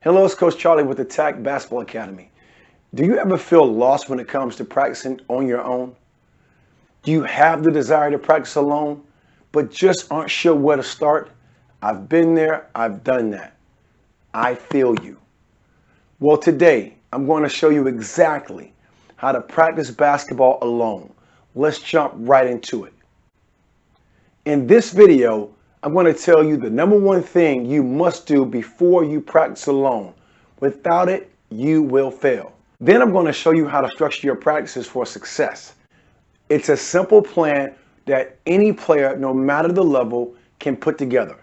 Hello, it's Coach Charlie with the TAC Basketball Academy. Do you ever feel lost when it comes to practicing on your own? Do you have the desire to practice alone, but just aren't sure where to start? I've been there, I've done that. I feel you. Well, today I'm going to show you exactly how to practice basketball alone. Let's jump right into it. In this video, I'm going to tell you the number one thing you must do before you practice alone. Without it, you will fail. Then I'm going to show you how to structure your practices for success. It's a simple plan that any player, no matter the level, can put together.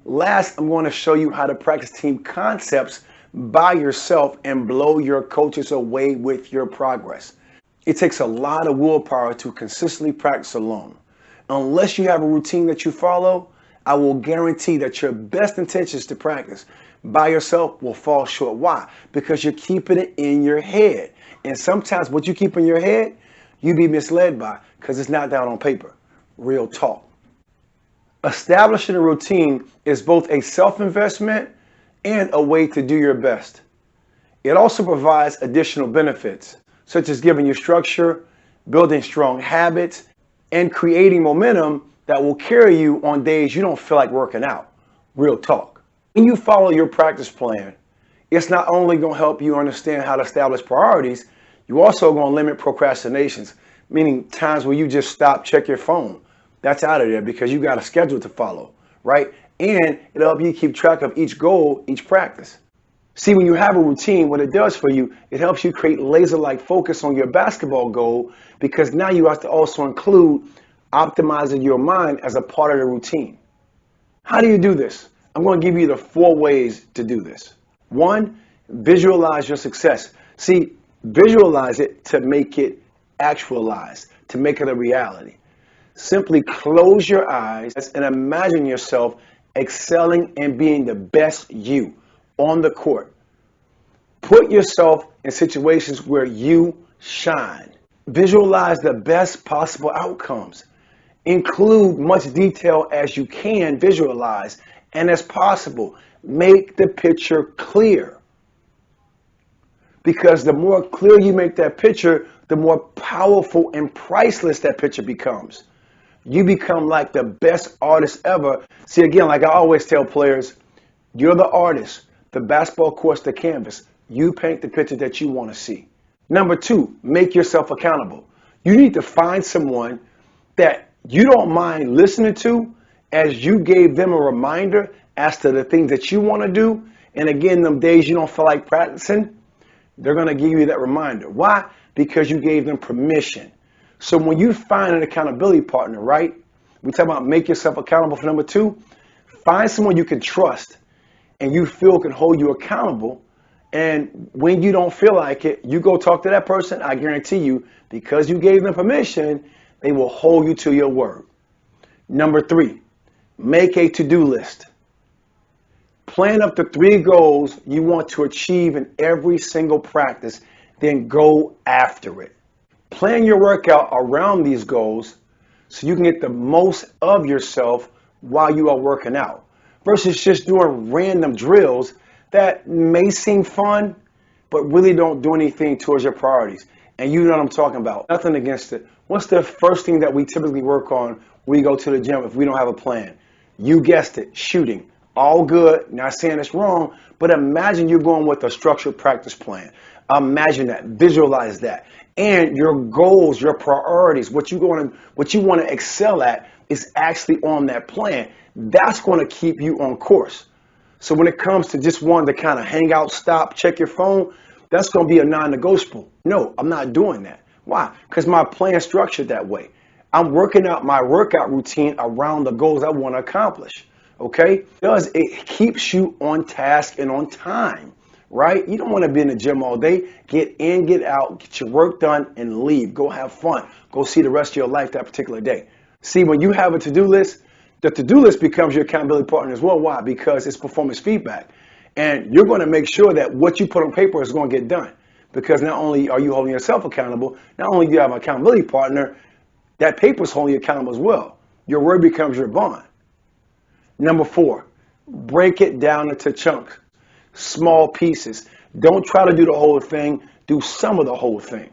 Last, I'm going to show you how to practice team concepts by yourself and blow your coaches away with your progress. It takes a lot of willpower to consistently practice alone. Unless you have a routine that you follow, I will guarantee that your best intentions to practice by yourself will fall short. Why? Because you're keeping it in your head. And sometimes what you keep in your head, you be misled by because it's not down on paper. Real talk. Establishing a routine is both a self-investment and a way to do your best. It also provides additional benefits, such as giving you structure, building strong habits, and creating momentum that will carry you on days you don't feel like working out. Real talk. When you follow your practice plan, it's not only going to help you understand how to establish priorities, you're also going to limit procrastinations, meaning times where you just stop, check your phone. That's out of there because you got a schedule to follow, right? And it'll help you keep track of each goal, each practice. See, when you have a routine, what it does for you, it helps you create laser-like focus on your basketball goal because now you have to also include optimizing your mind as a part of the routine. How do you do this? I'm going to give you the 4 ways to do this. 1, visualize your success. See, visualize it to make it actualize, to make it a reality. Simply close your eyes and imagine yourself excelling and being the best you on the court. Put yourself in situations where you shine. Visualize the best possible outcomes. Include much detail as you can visualize and as possible. Make the picture clear. Because the more clear you make that picture, the more powerful and priceless that picture becomes. You become like the best artist ever. See, again, like I always tell players, you're the artist. The basketball court's the canvas. You paint the picture that you want to see. Number 2, make yourself accountable. You need to find someone that you don't mind listening to as you gave them a reminder as to the things that you want to do. And again, them days you don't feel like practicing, they're going to give you that reminder. Why? Because you gave them permission. So when you find an accountability partner, right? We talk about make yourself accountable for number 2. Find someone you can trust and you feel can hold you accountable. And when you don't feel like it, you go talk to that person. I guarantee you, because you gave them permission, they will hold you to your word. Number 3, make a to-do list. Plan up the 3 goals you want to achieve in every single practice, then go after it. Plan your workout around these goals so you can get the most of yourself while you are working out versus just doing random drills that may seem fun, but really don't do anything towards your priorities. And you know what I'm talking about. Nothing against it. What's the first thing that we typically work on when we go to the gym if we don't have a plan? You guessed it, shooting. All good. Not saying it's wrong, but imagine you're going with a structured practice plan. Imagine that. Visualize that. And your goals, your priorities, what you want to excel at is actually on that plan. That's going to keep you on course. So when it comes to just wanting to kind of hang out, stop, check your phone, that's going to be a non-negotiable. No, I'm not doing that. Why? Because my plan is structured that way. I'm working out my workout routine around the goals I want to accomplish. Okay? Because it keeps you on task and on time, right? You don't want to be in the gym all day. Get in, get out, get your work done, and leave. Go have fun. Go see the rest of your life that particular day. See, when you have a to-do list, the to-do list becomes your accountability partner as well. Why? Because it's performance feedback. And you're going to make sure that what you put on paper is going to get done. Because not only are you holding yourself accountable, not only do you have an accountability partner, that paper is holding you accountable as well. Your word becomes your bond. Number 4, break it down into chunks. small pieces. Don't try to do the whole thing. Do some of the whole thing.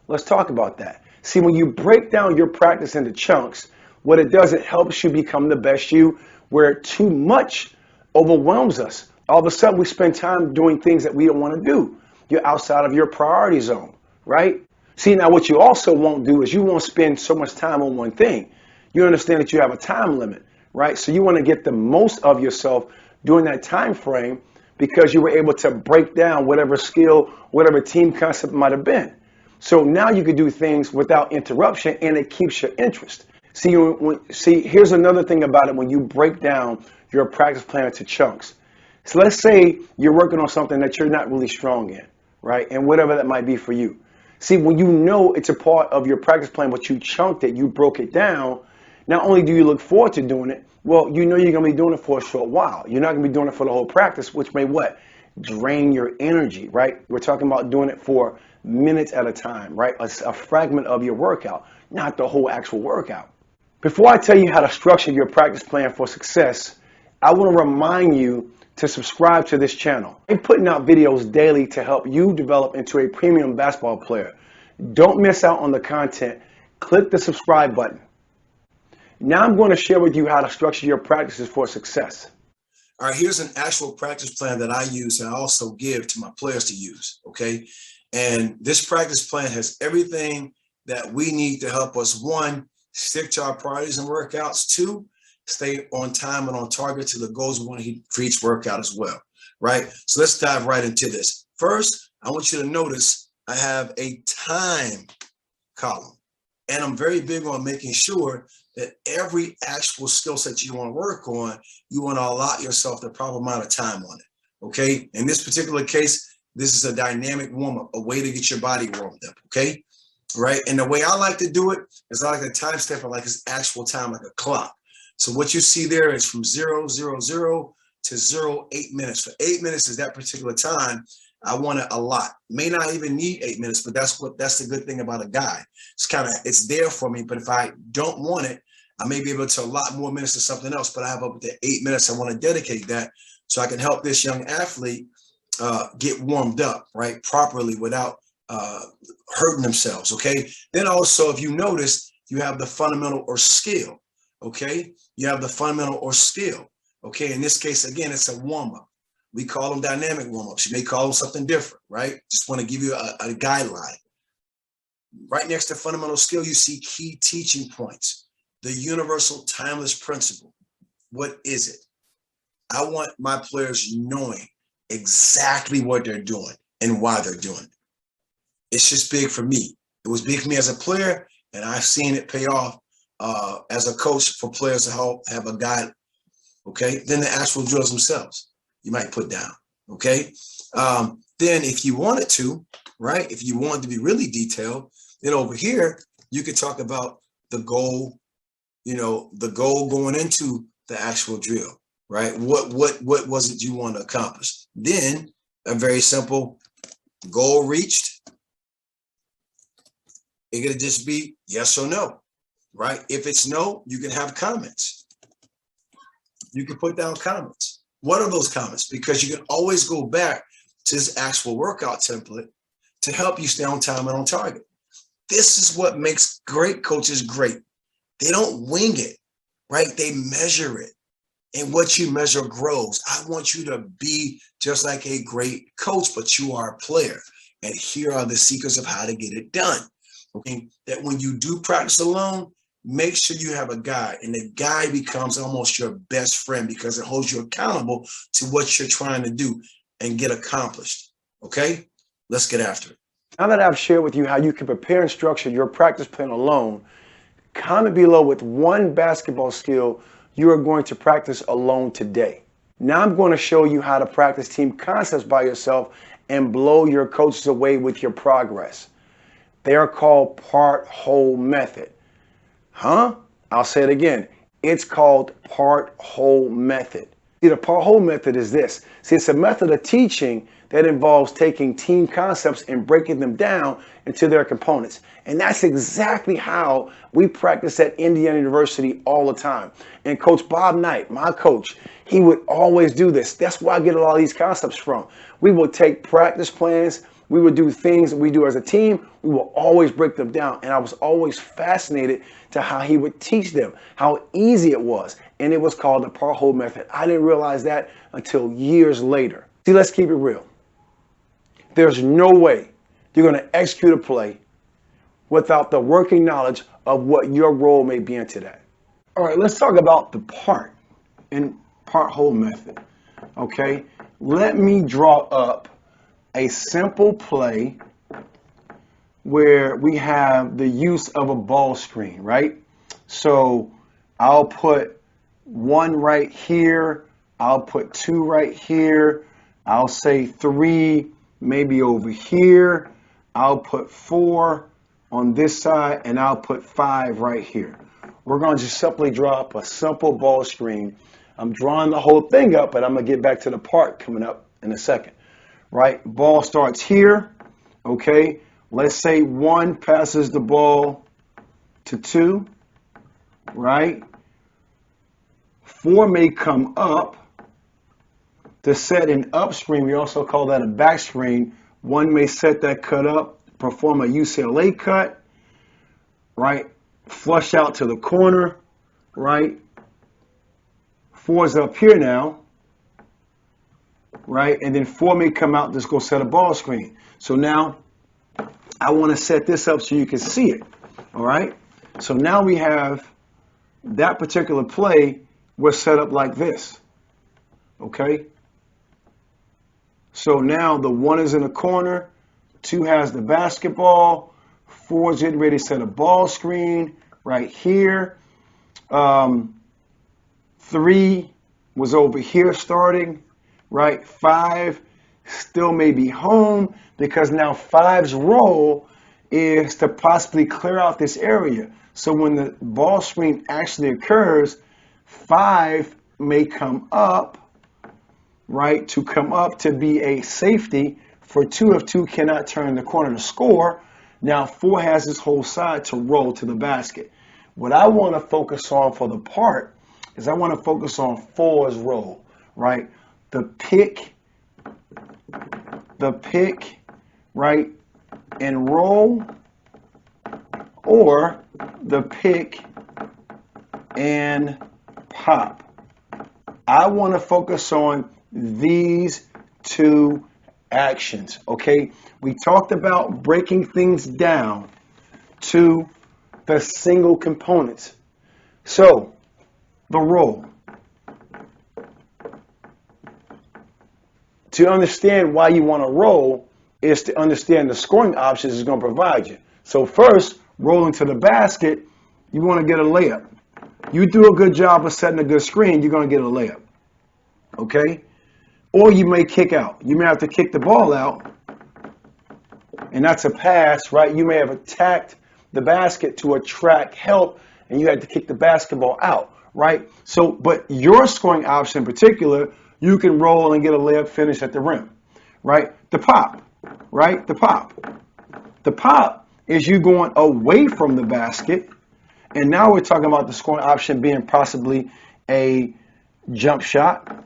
Let's talk about that. See, when you break down your practice into chunks, what it does, it helps you become the best you, where too much overwhelms us. All of a sudden, we spend time doing things that we don't want to do. You're outside of your priority zone, right? See, now what you also won't do is you won't spend so much time on one thing. You understand that you have a time limit, right? So you want to get the most of yourself during that time frame because you were able to break down whatever skill, whatever team concept might have been. So now you can do things without interruption and it keeps your interest. See, here's another thing about it when you break down your practice plan into chunks. So let's say you're working on something that you're not really strong in, right? And whatever that might be for you. See, when you know it's a part of your practice plan, but you chunked it, you broke it down, not only do you look forward to doing it, well, you know you're going to be doing it for a short while. You're not going to be doing it for the whole practice, which may what? Drain your energy, right? We're talking about doing it for minutes at a time, right? A fragment of your workout, not the whole actual workout. Before I tell you how to structure your practice plan for success, I want to remind you to subscribe to this channel. I'm putting out videos daily to help you develop into a premium basketball player. Don't miss out on the content. Click the subscribe button. Now I'm going to share with you how to structure your practices for success. All right, here's an actual practice plan that I use and I also give to my players to use, okay? And this practice plan has everything that we need to help us, one, stick to our priorities and workouts, two, stay on time and on target to the goals we want to hit for each workout as well, right? So let's dive right into this. First, I want you to notice I have a time column, and I'm very big on making sure that every actual skill set you want to work on, you want to allot yourself the proper amount of time on it, okay? In this particular case, this is a dynamic warm-up, a way to get your body warmed up, okay? Right? And the way I like to do it is I like to time step it like it's actual time, like a clock. So what you see there is from 0, 0, 0 to 0, 8 minutes. For 8 minutes is that particular time I want to allot. May not even need 8 minutes, but that's the good thing about a guide. It's there for me, but if I don't want it, I may be able to allot more minutes to something else, but I have up to 8 minutes. I want to dedicate that so I can help this young athlete get warmed up, right, properly without hurting themselves, okay? Then also, if you notice, you have the fundamental or skill, okay? You have the fundamental or skill, okay? In this case, again, it's a warm-up. We call them dynamic warm-ups. You may call them something different, right? Just want to give you a guideline. Right next to fundamental skill, you see key teaching points. The universal timeless principle. What is it? I want my players knowing exactly what they're doing and why they're doing it. It's just big for me. It was big for me as a player, and I've seen it pay off as a coach for players to help have a guide, okay? Then the actual drills themselves, you might put down, okay? Then if you wanted to, right, if you wanted to be really detailed, then over here, you could talk about the goal, you know, the goal going into the actual drill, right? What was it you want to accomplish? Then a very simple goal reached. It could just be yes or no, right? If it's no, you can have comments. You can put down comments. What are those comments? Because you can always go back to this actual workout template to help you stay on time and on target. This is what makes great coaches great. They don't wing it, right? They measure it. And what you measure grows. I want you to be just like a great coach, but you are a player. And here are the secrets of how to get it done. Okay, that when you do practice alone, make sure you have a guide, and the guide becomes almost your best friend because it holds you accountable to what you're trying to do and get accomplished. Okay, let's get after it. Now that I've shared with you how you can prepare and structure your practice plan alone, comment below with one basketball skill you are going to practice alone today. Now I'm going to show you how to practice team concepts by yourself and blow your coaches away with your progress. They are called part-whole method. Huh? I'll say it again. It's called part-whole method. See, the part-whole method is this. See, it's a method of teaching that involves taking team concepts and breaking them down into their components. And that's exactly how we practice at Indiana University all the time. And Coach Bob Knight, my coach, he would always do this. That's where I get a lot of these concepts from. We will take practice plans. We would do things that we do as a team. We will always break them down. And I was always fascinated to how he would teach them, how easy it was. And it was called the part-whole method. I didn't realize that until years later. See, let's keep it real. There's no way you're going to execute a play without the working knowledge of what your role may be into that. All right, let's talk about the part and part-whole method. Okay, let me draw up a simple play where we have the use of a ball screen, right? So I'll put 1 right here. I'll put 2 right here. I'll say 3 maybe over here. I'll put 4 on this side, and I'll put 5 right here. We're going to just simply draw up a simple ball screen. I'm drawing the whole thing up, but I'm going to get back to the part coming up in a second. Right? Ball starts here. Okay. Let's say 1 passes the ball to 2. Right? 4 may come up to set an up screen. We also call that a back screen. 1 may set that cut up, perform a UCLA cut. Right? Flush out to the corner. Right? 4 is up here now. Right? And then 4 may come out, just go set a ball screen. So now I want to set this up so you can see it. All right? So now we have that particular play was set up like this. Okay? So now the 1 is in the corner, 2 has the basketball, 4 is getting ready to set a ball screen right here. 3 was over here starting. Right, 5 still may be home because now 5's role is to possibly clear out this area. So when the ball screen actually occurs, 5 may come up, right, to come up to be a safety for 2 if 2 cannot turn the corner to score. Now 4 has this whole side to roll to the basket. What I want to focus on for the part is I want to focus on 4's role, right? The pick, right, and roll, or the pick and pop. I want to focus on these 2 actions, okay? We talked about breaking things down to the single components. So, the roll. To understand why you want to roll is to understand the scoring options it's going to provide you. So first, rolling to the basket, you want to get a layup. You do a good job of setting a good screen, you're going to get a layup. Okay? Or you may kick out. You may have to kick the ball out, and that's a pass, right? You may have attacked the basket to attract help, and you had to kick the basketball out, right? So, but your scoring option in particular, you can roll and get a layup finish at the rim, right? The pop, right? The pop. The pop is you going away from the basket, and now we're talking about the scoring option being possibly a jump shot,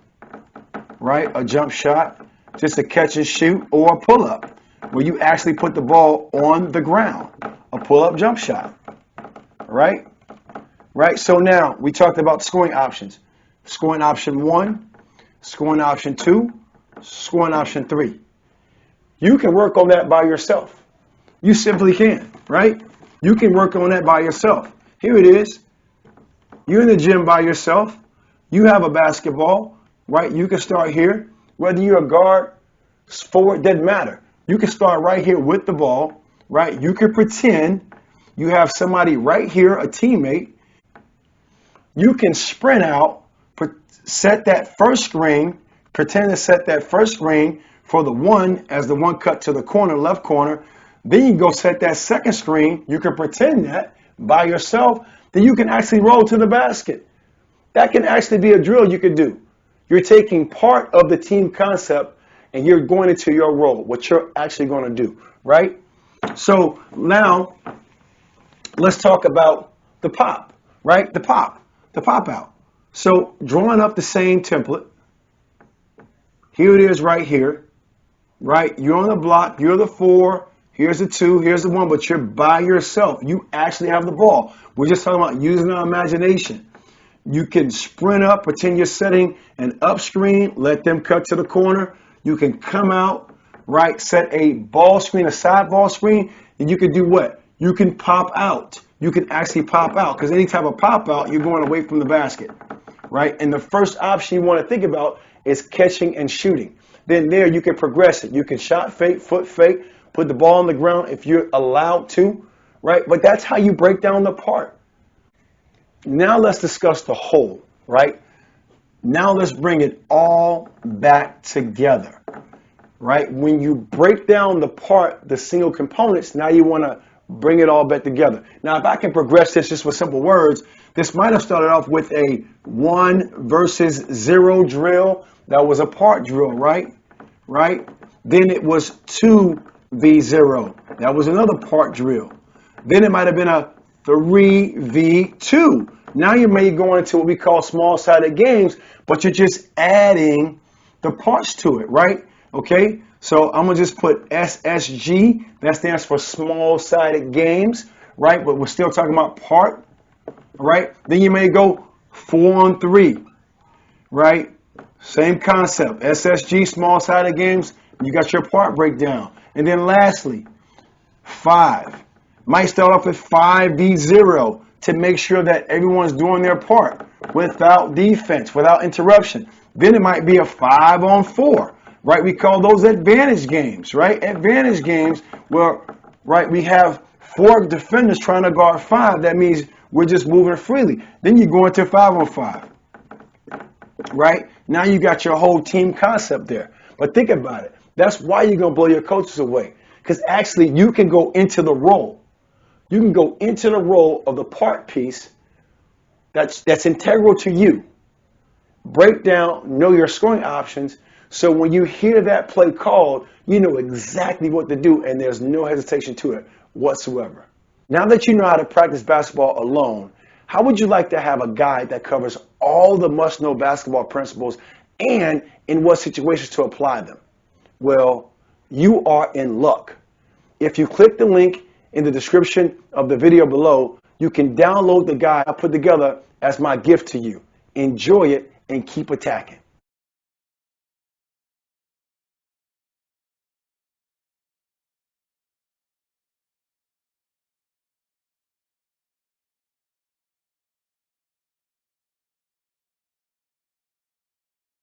right? A jump shot, just a catch and shoot, or a pull-up, where you actually put the ball on the ground, a pull-up jump shot, right? Right, so now we talked about scoring options. Scoring option 1, scoring option 2, scoring option 3. You can work on that by yourself. You simply can, right? You can work on that by yourself. Here it is. You're in the gym by yourself. You have a basketball, right? You can start here. Whether you're a guard, forward, doesn't matter. You can start right here with the ball, right? You can pretend you have somebody right here, a teammate. You can sprint out, set that first screen, pretend to set that first screen for the 1 as the 1 cut to the corner, left corner. Then you go set that second screen. You can pretend that by yourself. Then you can actually roll to the basket. That can actually be a drill you could do. You're taking part of the team concept and you're going into your role, what you're actually going to do, right? So now let's talk about the pop, right? The pop out. So drawing up the same template. Here it is right here, right? You're on the block, you're the 4, here's the 2, here's the 1, but you're by yourself. You actually have the ball. We're just talking about using our imagination. You can sprint up, pretend you're setting an up screen, let them cut to the corner. You can come out, right, set a ball screen, a side ball screen, and you can do what? You can pop out. You can actually pop out, because any type of pop out, you're going away from the basket, right? And the first option you want to think about is catching and shooting. Then there you can progress it. You can shot fake, foot fake, put the ball on the ground if you're allowed to, right? But that's how you break down the part. Now let's discuss the whole, right? Now let's bring it all back together, right? When you break down the part, the single components, now you want to bring it all back together. Now, if I can progress this just with simple words, this might have started off with a 1 versus 0 drill. That was a part drill, right? Then it was 2v0. That was another part drill. Then it might have been a 3v2. Now you may go into what we call small-sided games, but you're just adding the parts to it, right? Okay, so I'm going to just put SSG. That stands for small-sided games, right? But we're still talking about part, right? Then you may go 4-on-3, right? Same concept. SSG, small-sided games. You got your part breakdown. And then lastly, 5. Might start off with 5v0 to make sure that everyone's doing their part without defense, without interruption. Then it might be a 5-on-4, right? We call those advantage games, right? Advantage games where, right, we have 4 defenders trying to guard 5. That means we're just moving freely. Then you go into 5-on-5, right? Now you got your whole team concept there. But think about it. That's why you're going to blow your coaches away, because actually you can go into the role. You can go into the role of the part piece that's integral to you. Break down, know your scoring options, so when you hear that play called, you know exactly what to do, and there's no hesitation to it whatsoever. Now that you know how to practice basketball alone, how would you like to have a guide that covers all the must-know basketball principles and in what situations to apply them? Well, you are in luck. If you click the link in the description of the video below, you can download the guide I put together as my gift to you. Enjoy it and keep attacking.